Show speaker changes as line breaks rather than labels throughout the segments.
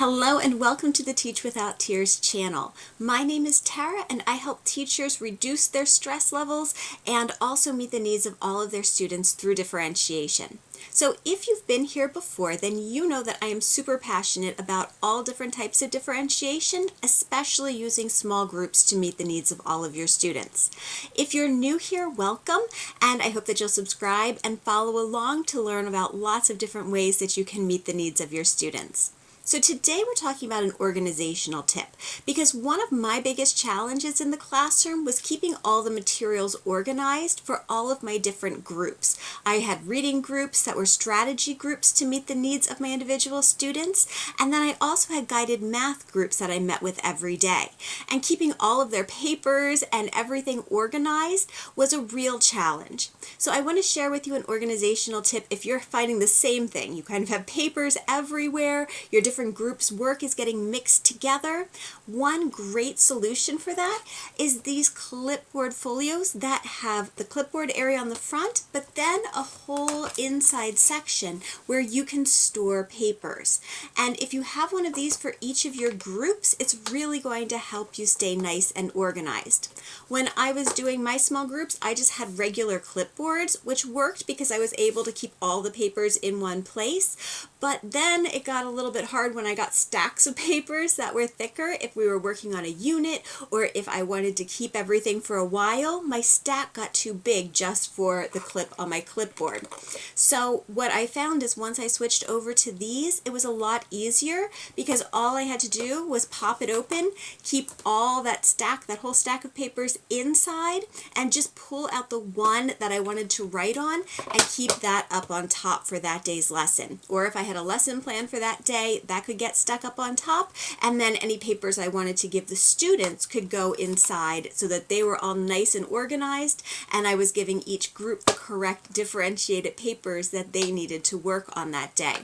Hello and welcome to the Teach Without Tears channel. My name is Tara and I help teachers reduce their stress levels and also meet the needs of all of their students through differentiation. So if you've been here before, then you know that I am super passionate about all different types of differentiation, especially using small groups to meet the needs of all of your students. If you're new here, welcome, and I hope that you'll subscribe and follow along to learn about lots of different ways that you can meet the needs of your students. So today we're talking about an organizational tip because one of my biggest challenges in the classroom was keeping all the materials organized for all of my different groups. I had reading groups that were strategy groups to meet the needs of my individual students, and then I also had guided math groups that I met with every day. And keeping all of their papers and everything organized was a real challenge. So I want to share with you an organizational tip if you're finding the same thing. You kind of have papers everywhere, your different groups' work is getting mixed together. One great solution for that is these clipboard folios that have the clipboard area on the front, but then a whole inside section where you can store papers. And if you have one of these for each of your groups, it's really going to help you stay nice and organized. When I was doing my small groups, I just had regular clipboards, which worked because I was able to keep all the papers in one place. But then it got a little bit hard when I got stacks of papers that were thicker. If we were working on a unit or if I wanted to keep everything for a while, my stack got too big just for the clip on my clipboard. So what I found is once I switched over to these, it was a lot easier because all I had to do was pop it open, keep all that stack, that whole stack of papers inside, and just pull out the one that I wanted to write on and keep that up on top for that day's lesson. Or if I had a lesson plan for that day, that could get stuck up on top, and then any papers I wanted to give the students could go inside so that they were all nice and organized, and I was giving each group the correct differentiated papers that they needed to work on that day.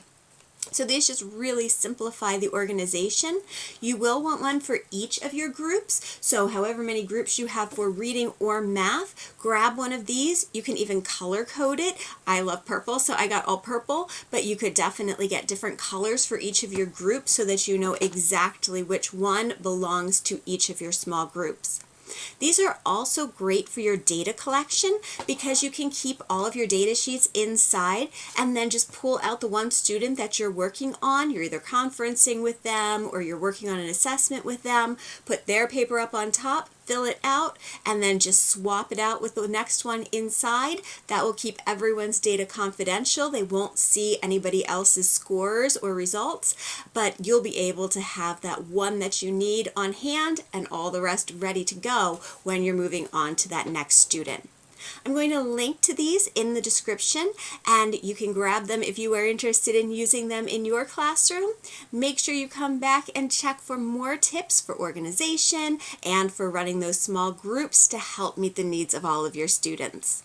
So these just really simplify the organization. You will want one for each of your groups. So however many groups you have for reading or math, grab one of these. You can even color code it. I love purple, so I got all purple, but you could definitely get different colors for each of your groups so that you know exactly which one belongs to each of your small groups. These are also great for your data collection because you can keep all of your data sheets inside and then just pull out the one student that you're working on. You're either conferencing with them or you're working on an assessment with them, put their paper up on top, fill it out, and then just swap it out with the next one inside. That will keep everyone's data confidential. They won't see anybody else's scores or results, but you'll be able to have that one that you need on hand and all the rest ready to go when you're moving on to that next student. I'm going to link to these in the description, and you can grab them if you are interested in using them in your classroom. Make sure you come back and check for more tips for organization and for running those small groups to help meet the needs of all of your students.